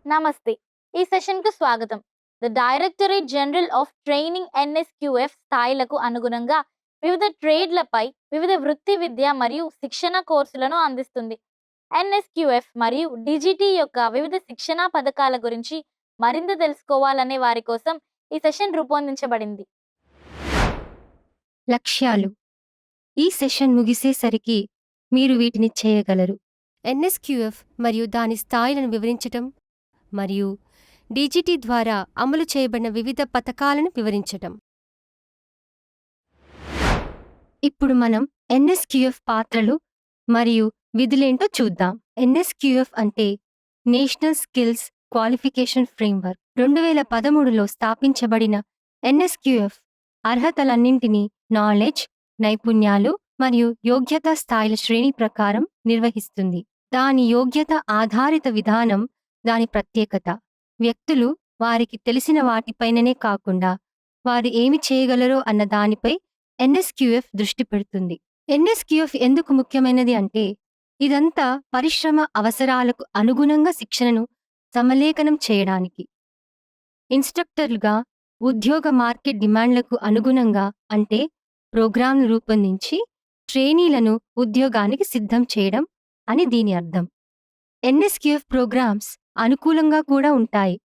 నమస్తే. ఈ సెషన్‌కు స్వాగతం. The directorate general of training NSQF స్థాయిలకు అనుగుణంగా వివిధ ట్రేడ్‌లపై వివిధ వృత్తి విద్య మరియు శిక్షణ కోర్సులను అందిస్తుంది. ఎన్ఎస్‌క్యూఎఫ్ మరియు డీజీటీ యొక్క వివిధ శిక్షణా పథకాల గురించి మరింత తెలుసుకోవాలనే వారి కోసం ఈ సెషన్ రూపొందించబడింది. లక్ష్యాలు. ఈ సెషన్ ముగిసేసరికి మీరు వీటిని చేయగలరు. ఎన్ఎస్‌క్యూఎఫ్ మరియు దాని స్థాయిలను వివరించటం మరియు డీజీటీ ద్వారా అమలు చేయబడిన వివిధ పథకాలను వివరించటం. ఇప్పుడు మనం ఎన్ఎస్‌క్యూఎఫ్ పాత్రలు మరియు విధులేంటో చూద్దాం. ఎన్ఎస్‌క్యూఎఫ్ అంటే నేషనల్ స్కిల్స్ క్వాలిఫికేషన్ ఫ్రేమ్వర్క్. 2013లో స్థాపించబడిన ఎన్ఎస్‌క్యూఎఫ్ అర్హతలన్నింటినీ నాలెడ్జ్, నైపుణ్యాలు మరియు యోగ్యతా స్థాయిల శ్రేణి ప్రకారం నిర్వహిస్తుంది. దాని యోగ్యత ఆధారిత విధానం దాని ప్రత్యేకత. వ్యక్తులు వారికి తెలిసిన వాటిపైననే కాకుండా వారు ఏమి చేయగలరో అన్న దానిపై ఎన్ఎస్‌క్యూఎఫ్ దృష్టి పెడుతుంది. ఎన్ఎస్‌క్యూఎఫ్ ఎందుకు ముఖ్యమైనది అంటే ఇదంతా పరిశ్రమ అవసరాలకు అనుగుణంగా శిక్షణను సమలేఖనం చేయడానికి, ఇన్స్ట్రక్టర్లుగా ఉద్యోగ మార్కెట్ డిమాండ్లకు అనుగుణంగా అంటే ప్రోగ్రాంను రూపొందించి ట్రైనీలను ఉద్యోగానికి సిద్ధం చేయడం అని దీని అర్థం. ఎన్ఎస్‌క్యూఎఫ్ ప్రోగ్రామ్స్ అనుకూలంగా కూడా ఉంటాయి.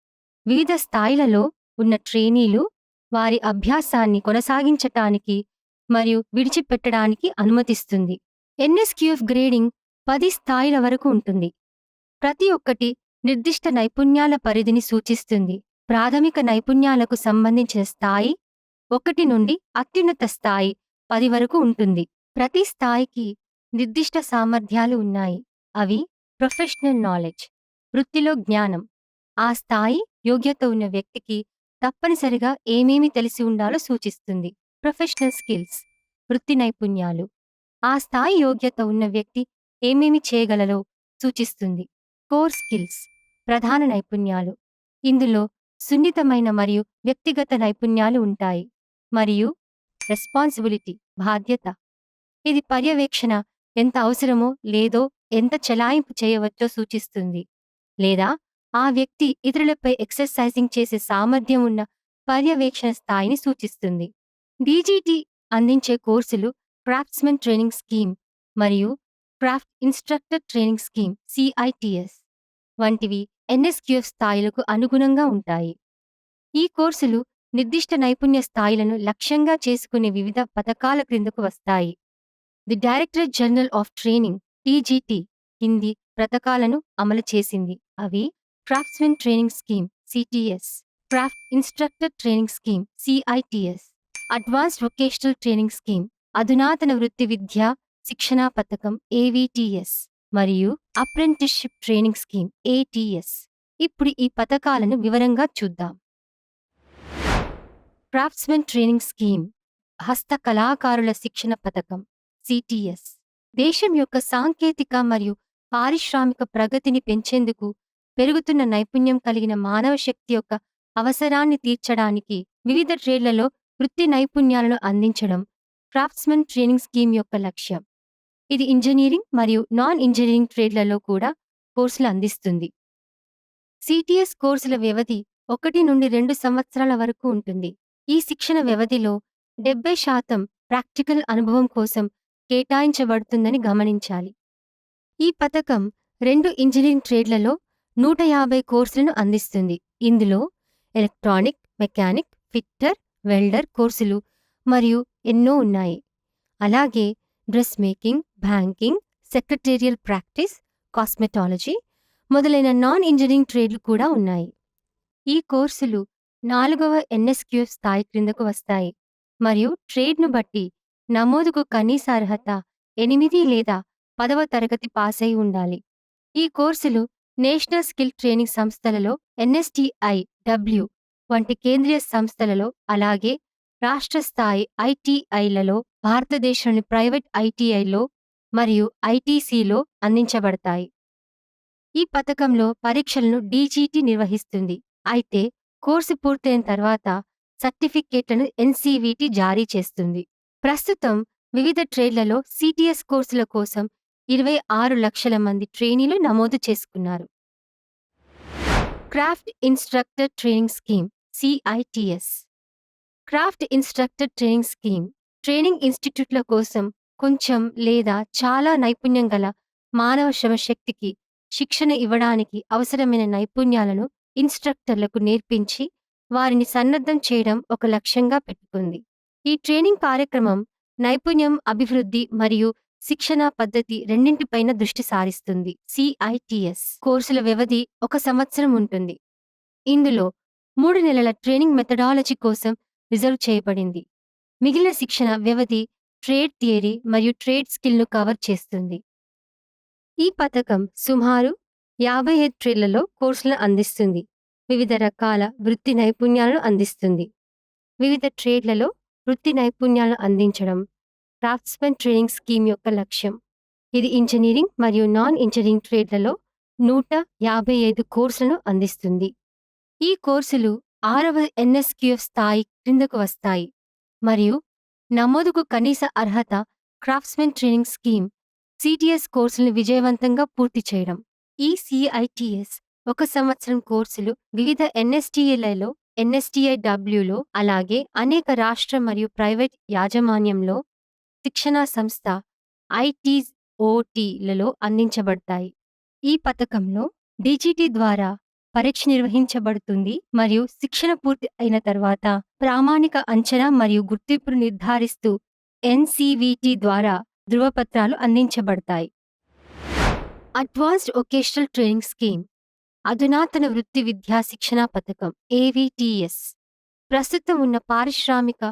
వివిధ స్థాయిలలో ఉన్న ట్రైనీలు వారి అభ్యాసాన్ని కొనసాగించటానికి మరియు విడిచిపెట్టడానికి అనుమతిస్తుంది. ఎన్ఎస్‌క్యూఎఫ్ గ్రేడింగ్ 10 స్థాయిల వరకు ఉంటుంది. ప్రతి ఒక్కటి నిర్దిష్ట నైపుణ్యాల పరిధిని సూచిస్తుంది. ప్రాథమిక నైపుణ్యాలకు సంబంధించిన స్థాయి 1 నుండి అత్యున్నత స్థాయి 10 వరకు ఉంటుంది. ప్రతి స్థాయికి నిర్దిష్ట సామర్థ్యాలు ఉన్నాయి. అవి ప్రొఫెషనల్ నాలెడ్జ్, వృత్తిలో జ్ఞానం, ఆ స్థాయి యోగ్యత ఉన్న వ్యక్తికి తప్పనిసరిగా ఏమేమి తెలిసి ఉండాలో సూచిస్తుంది. ప్రొఫెషనల్ స్కిల్స్, వృత్తి నైపుణ్యాలు, ఆ స్థాయి యోగ్యత ఉన్న వ్యక్తి ఏమేమి చేయగలరో సూచిస్తుంది. కోర్ స్కిల్స్, ప్రధాన నైపుణ్యాలు, ఇందులో సున్నితమైన మరియు వ్యక్తిగత నైపుణ్యాలు ఉంటాయి. మరియు రెస్పాన్సిబిలిటీ, బాధ్యత, ఇది పర్యవేక్షణ ఎంత అవసరమో లేదో ఎంత చెలాయింపు చేయవచ్చో సూచిస్తుంది. లేదా ఆ వ్యక్తి ఇతరులపై ఎక్సర్సైజింగ్ చేసే సామర్థ్యం ఉన్న పర్యవేక్షణ స్థాయిని సూచిస్తుంది. డీజీటీ అందించే కోర్సులు క్రాఫ్ట్స్మెన్ ట్రైనింగ్ స్కీమ్ మరియు craft instructor training scheme CITS వంటివి ఎన్ఎస్‌క్యూఎఫ్ స్థాయిలకు అనుగుణంగా ఉంటాయి. ఈ కోర్సులు నిర్దిష్ట నైపుణ్య స్థాయిలను లక్ష్యంగా చేసుకునే వివిధ పథకాల క్రిందకు వస్తాయి. The directorate general of training DGT కింది పథకాలను అమలు చేసింది. అవి craftsmen training scheme CTS, craft instructor training scheme CITS, advanced vocational training scheme, అధునాతన వృత్తి విద్యా శిక్షణా పథకం AVTS మరియు అప్రెంటిస్షిప్ ట్రైనింగ్ స్కీమ్ ATS. ఇప్పుడు ఈ పథకాలను వివరంగా చూద్దాం. క్రాఫ్ట్స్మెన్ ట్రైనింగ్ స్కీమ్ హస్త కళాకారుల శిక్షణ పథకం CTS దేశం యొక్క సాంకేతిక మరియు పారిశ్రామిక ప్రగతిని పెంచేందుకు పెరుగుతున్న నైపుణ్యం కలిగిన మానవ శక్తి యొక్క అవసరాన్ని తీర్చడానికి వివిధ ట్రేడ్లలో వృత్తి నైపుణ్యాలను అందించడం క్రాఫ్ట్స్మెన్ ట్రైనింగ్ స్కీమ్ యొక్క లక్ష్యం. ఇది ఇంజనీరింగ్ మరియు నాన్ ఇంజనీరింగ్ ట్రేడ్లలో కూడా కోర్సులు అందిస్తుంది. CTS కోర్సుల వ్యవధి 1 నుండి 2 సంవత్సరాల వరకు ఉంటుంది. ఈ శిక్షణ వ్యవధిలో 70% ప్రాక్టికల్ అనుభవం కోసం కేటాయించబడుతుందని గమనించాలి. ఈ పథకం 2 ఇంజనీరింగ్ ట్రేడ్లలో 150 కోర్సులను అందిస్తుంది. ఇందులో ఎలక్ట్రానిక్, మెకానిక్, ఫిట్టర్, వెల్డర్ కోర్సులు మరియు ఎన్నో ఉన్నాయి. అలాగే dress making, banking, secretarial practice, cosmetology మొదలైన నాన్ ఇంజనీరింగ్ ట్రేడ్లు కూడా ఉన్నాయి. ఈ కోర్సులు 4వ ఎన్ఎస్‌క్యూఎఫ్ స్థాయి క్రిందకు వస్తాయి మరియు ట్రేడ్ను బట్టి నమోదుకు కనీస అర్హత 8 లేదా 10వ తరగతి పాస్ అయి ఉండాలి. ఈ కోర్సులు నేషనల్ స్కిల్ ట్రైనింగ్ సంస్థలలో NSTIW వంటి కేంద్రీయ సంస్థలలో అలాగే రాష్ట్ర స్థాయి ITIలలో, భారతదేశంలోని ప్రైవేట్ ITIలో మరియు ITCలో అందించబడతాయి. ఈ పథకంలో పరీక్షలను DGT నిర్వహిస్తుంది. అయితే కోర్సు పూర్తయిన తర్వాత సర్టిఫికేట్లను NCVT జారీ చేస్తుంది. ప్రస్తుతం వివిధ ట్రేడ్లలో CTS కోర్సుల కోసం 26 లక్షల మంది ట్రైనీలు నమోదు చేసుకున్నారు. Craft instructor training scheme CITS. Craft instructor training scheme training ఇన్స్టిట్యూట్ల కోసం కొంచెం లేదా చాలా నైపుణ్యం గల మానవ శ్రమశక్తికి శిక్షణ ఇవ్వడానికి అవసరమైన నైపుణ్యాలను ఇన్స్ట్రక్టర్లకు నేర్పించి వారిని సన్నద్ధం చేయడం ఒక లక్ష్యంగా పెట్టుకుంది. ఈ ట్రైనింగ్ కార్యక్రమం నైపుణ్యం అభివృద్ధి మరియు శిక్షణా పద్ధతి రెండింటిపైన దృష్టి సారిస్తుంది. సిఐటిఎస్ కోర్సుల వ్యవధి 1 సంవత్సరం ఉంటుంది. ఇందులో 3 నెలల ట్రైనింగ్ మెథడాలజీ కోసం రిజర్వ్ చేయబడింది. మిగిలిన శిక్షణ వ్యవధి ట్రేడ్ థియరీ మరియు ట్రేడ్ స్కిల్ను కవర్ చేస్తుంది. ఈ పథకం సుమారు 55 ట్రేడ్లలో కోర్సులను అందిస్తుంది. వివిధ రకాల వృత్తి నైపుణ్యాలను అందిస్తుంది. వివిధ ట్రేడ్లలో వృత్తి నైపుణ్యాలను అందించడం క్రాఫ్ట్స్మెన్ ట్రైనింగ్ స్కీమ్ యొక్క లక్ష్యం. ఇది ఇంజనీరింగ్ మరియు నాన్ ఇంజనీరింగ్ ట్రేడ్లలో 155 కోర్సులను అందిస్తుంది. ఈ కోర్సులు 6వ ఎన్ఎస్క్యూఎఫ్ స్థాయి క్రిందకు వస్తాయి మరియు నమోదుకు కనీస అర్హత క్రాఫ్ట్స్మెన్ ట్రైనింగ్ స్కీమ్ సిటిఎస్ కోర్సులను విజయవంతంగా పూర్తి చేయడం. ఈ సిఐటిఎస్ 1 సంవత్సరం కోర్సులు వివిధ ఎన్ఎస్టిఏలలో ఎన్ఎస్టిఐడబ్ల్యూలో అలాగే అనేక రాష్ట్ర మరియు ప్రైవేట్ యాజమాన్యంలో శిక్షణా సంస్థ ఐటీఓటీలలో అందించబడతాయి. ఈ పథకంలో డిజిటి ద్వారా పరీక్ష నిర్వహించబడుతుంది మరియు శిక్షణ పూర్తి అయిన తర్వాత ప్రామాణిక అంచనా మరియు గుర్తింపును నిర్ధారిస్తూ ఎన్సివిటి ద్వారా ధృవపత్రాలు అందించబడతాయి. అడ్వాన్స్డ్ వొకేషనల్ ట్రైనింగ్ స్కీమ్ అధునాతన వృత్తి విద్యా శిక్షణా పథకం ఏవిటిఎస్ ప్రస్తుతం ఉన్న పారిశ్రామిక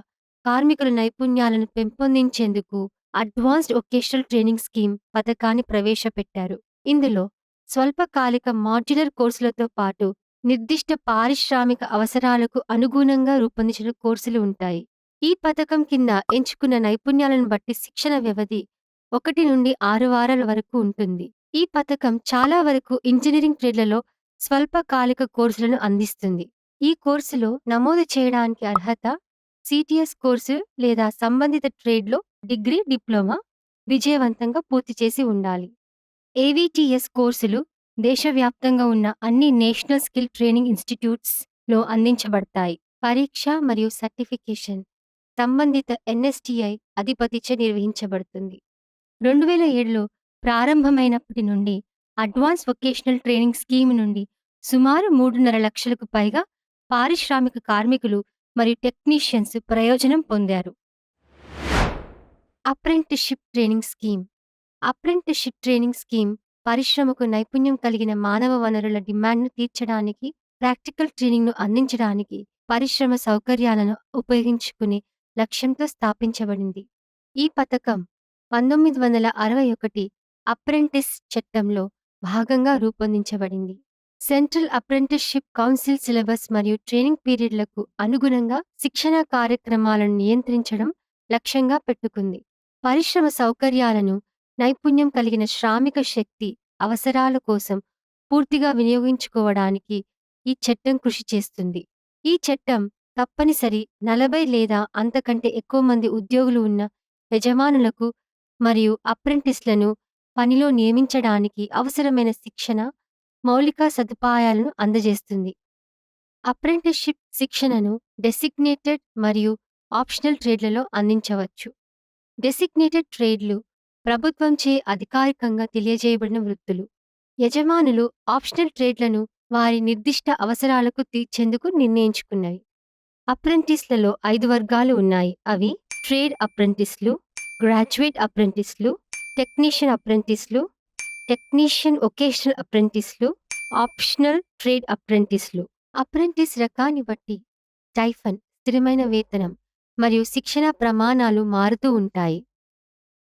కార్మికుల నైపుణ్యాలను పెంపొందించేందుకు అడ్వాన్స్డ్ వొకేషనల్ ట్రైనింగ్ స్కీమ్ పథకాన్ని ప్రవేశపెట్టారు. ఇందులో స్వల్పకాలిక మాడ్యులర్ కోర్సులతో పాటు నిర్దిష్ట పారిశ్రామిక అవసరాలకు అనుగుణంగా రూపొందించిన కోర్సులు ఉంటాయి. ఈ పథకం కింద ఎంచుకున్న నైపుణ్యాలను బట్టి శిక్షణ వ్యవధి 1 నుండి 6 వారాల వరకు ఉంటుంది. ఈ పథకం చాలా వరకు ఇంజనీరింగ్ ట్రేడ్లలో స్వల్పకాలిక కోర్సులను అందిస్తుంది. ఈ కోర్సులో నమోదు చేయడానికి అర్హత సిటిఎస్ కోర్సు లేదా సంబంధిత ట్రేడ్లో డిగ్రీ, డిప్లొమా విజయవంతంగా పూర్తి చేసి ఉండాలి. ఏవిటిఎస్ కోర్సులు దేశవ్యాప్తంగా ఉన్న అన్ని నేషనల్ స్కిల్ ట్రైనింగ్ ఇన్స్టిట్యూట్స్లో అందించబడతాయి. పరీక్ష మరియు సర్టిఫికేషన్ సంబంధిత ఎన్ఎస్టిఐ అధిపతిచే నిర్వహించబడుతుంది. 2007లో ప్రారంభమైనప్పటి నుండి అడ్వాన్స్ వొకేషనల్ ట్రైనింగ్ స్కీమ్ నుండి సుమారు 3.5 లక్షలకు పైగా పారిశ్రామిక కార్మికులు మరియు టెక్నీషియన్స్ ప్రయోజనం పొందారు. Apprenticeship training scheme apprenticeship training scheme పరిశ్రమకు నైపుణ్యం కలిగిన మానవ వనరుల డిమాండ్ను తీర్చడానికి, ప్రాక్టికల్ ట్రైనింగ్ను అందించడానికి పరిశ్రమ సౌకర్యాలను ఉపయోగించుకునే లక్ష్యంతో స్థాపించబడింది. ఈ పథకం 1961 అప్రెంటిస్ చట్టంలో భాగంగా రూపొందించబడింది. సెంట్రల్ అప్రెంటిస్షిప్ కౌన్సిల్ సిలబస్ మరియు ట్రైనింగ్ పీరియడ్లకు అనుగుణంగా శిక్షణా కార్యక్రమాలను నియంత్రించడం లక్ష్యంగా పెట్టుకుంది. పరిశ్రమ సౌకర్యాలను నైపుణ్యం కలిగిన శ్రామిక శక్తి అవసరాల కోసం పూర్తిగా వినియోగించుకోవడానికి ఈ చట్టం కృషి చేస్తుంది. ఈ చట్టం తప్పనిసరి 40 లేదా అంతకంటే ఎక్కువ మంది ఉద్యోగులు ఉన్న యజమానులకు మరియు అప్రెంటిస్లను పనిలో నియమించడానికి అవసరమైన శిక్షణ, మౌలిక సదుపాయాలను అందజేస్తుంది. అప్రెంటిస్షిప్ శిక్షణను డెసిగ్నేటెడ్ మరియు ఆప్షనల్ ట్రేడ్లలో అందించవచ్చు. డెసిగ్నేటెడ్ ట్రేడ్లు ప్రభుత్వంచే అధికారికంగా తెలియజేయబడిన వృత్తులు. యజమానులు ఆప్షనల్ ట్రేడ్లను వారి నిర్దిష్ట అవసరాలకు తీర్చేందుకు నిర్ణయించుకున్నవి. అప్రెంటిస్లలో 5 వర్గాలు ఉన్నాయి. అవి ట్రేడ్ అప్రెంటిస్లు, గ్రాడ్యుయేట్ అప్రెంటిస్లు, టెక్నీషియన్ అప్రెంటిస్లు, టెక్నీషియన్ వొకేషనల్ అప్రెంటిస్లు, ఆప్షనల్ ట్రేడ్ అప్రెంటిస్లు. అప్రెంటిస్ రకాన్ని బట్టి స్టైఫన్ స్థిరమైన వేతనం మరియు శిక్షణా ప్రమాణాలు మారుతూ ఉంటాయి.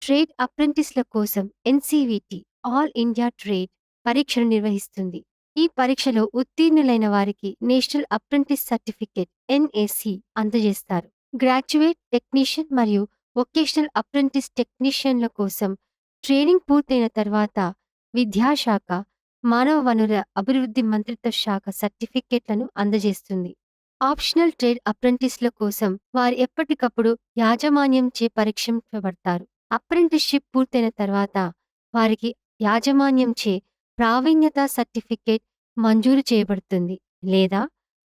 ట్రేడ్ అప్రెంటిస్ల కోసం ఎన్సివిటి ఆల్ ఇండియా ట్రేడ్ పరీక్షను నిర్వహిస్తుంది. ఈ పరీక్షలో ఉత్తీర్ణులైన వారికి నేషనల్ అప్రెంటిస్ సర్టిఫికేట్ ఎన్ఏసి అందజేస్తారు. గ్రాడ్యుయేట్ టెక్నీషియన్ మరియు వొకేషనల్ అప్రెంటిస్ టెక్నీషియన్ల కోసం ట్రైనింగ్ పూర్తయిన తర్వాత విద్యాశాఖ, మానవ వనరుల అభివృద్ధి మంత్రిత్వ శాఖ సర్టిఫికేట్లను అందజేస్తుంది. ఆప్షనల్ ట్రేడ్ అప్రెంటిస్ల కోసం వారు ఎప్పటికప్పుడు యాజమాన్యంచే పరీక్షించబడతారు. అప్రెంటిస్షిప్ పూర్తయిన తర్వాత వారికి యాజమాన్యంచే ప్రావీణ్యత సర్టిఫికేట్ మంజూరు చేయబడుతుంది. లేదా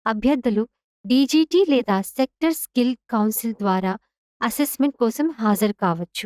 అభ్యర్థులు డీజీటీ లేదా సెక్టర్ స్కిల్ కౌన్సిల్ ద్వారా అసెస్మెంట్ కోసం హాజరు కావచ్చు.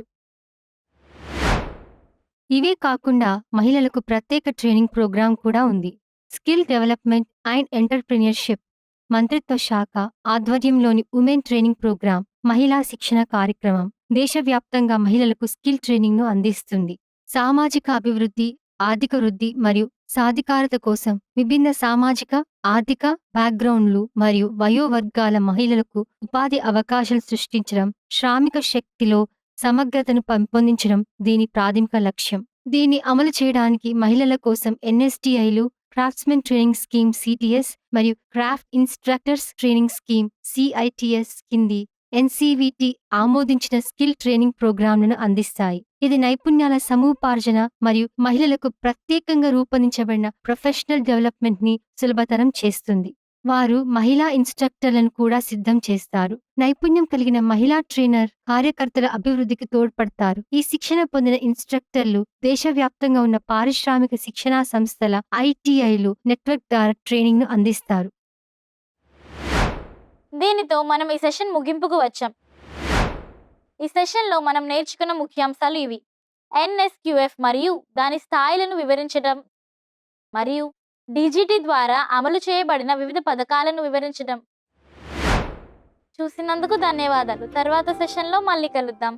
ఇవే కాకుండా మహిళలకు ప్రత్యేక ట్రైనింగ్ ప్రోగ్రాం కూడా ఉంది. స్కిల్ డెవలప్మెంట్ అండ్ ఎంటర్‌ప్రెన్యూర్‌షిప్ మంత్రిత్వ శాఖ ఆధ్వర్యంలోని ఉమెన్ ట్రైనింగ్ ప్రోగ్రాం మహిళా శిక్షణ కార్యక్రమం దేశవ్యాప్తంగా మహిళలకు స్కిల్ ట్రైనింగ్‌ను అందిస్తుంది. సామాజిక అభివృద్ధి, ఆర్థిక వృద్ధి మరియు సాధికారత కోసం విభిన్న సామాజిక, ఆర్థిక బ్యాక్‌గ్రౌండ్‌లు మరియు వయోవర్గాల మహిళలకు ఉపాధి అవకాశాలు సృష్టించడం, శ్రామిక శక్తిలో సమగ్రతను పెంపొందించడం దీని ప్రాథమిక లక్ష్యం. దీన్ని అమలు చేయడానికి మహిళల కోసం ఎన్ఎస్టీఐలు, క్రాఫ్ట్స్మెన్ ట్రైనింగ్ స్కీమ్ (సిటిఎస్) మరియు craft instructors training scheme (CITS) కింది ఎన్‌సివిటి ఆమోదించిన స్కిల్ ట్రైనింగ్ ప్రోగ్రాంలను అందిస్తాయి. ఇది నైపుణ్యాల సముపార్జన మరియు మహిళలకు ప్రత్యేకంగా రూపొందించబడిన ప్రొఫెషనల్ డెవలప్‌మెంట్‌ని సులభతరం చేస్తుంది. వారు మహిళా ఇన్‌స్ట్రక్టర్లను కూడా సిద్ధం చేస్తారు. నైపుణ్యం కలిగిన మహిళా ట్రైనర్ కార్యకర్తల అభివృద్ధికి తోడ్పడతారు. ఈ శిక్షణ పొందిన ఇన్‌స్ట్రక్టర్లు దేశవ్యాప్తంగా ఉన్న పారిశ్రామిక శిక్షణా సంస్థల ఐటిఐలు నెట్వర్క్ ద్వారా ట్రైనింగ్‌ను అందిస్తారు. దీనితో మనం ఈ సెషన్ ముగింపుకు వచ్చాం. ఈ సెషన్‌లో మనం నేర్చుకున్న ముఖ్యాంశాలు ఇవి: ఎన్ఎస్‌క్యూఎఫ్ మరియు దాని స్థాయిలను వివరించడం మరియు డీజీటీ ద్వారా అమలు చేయబడిన వివిధ పథకాలను వివరించడం. చూసినందుకు ధన్యవాదాలు. తర్వాత సెషన్‌లో మళ్ళీ కలుద్దాం.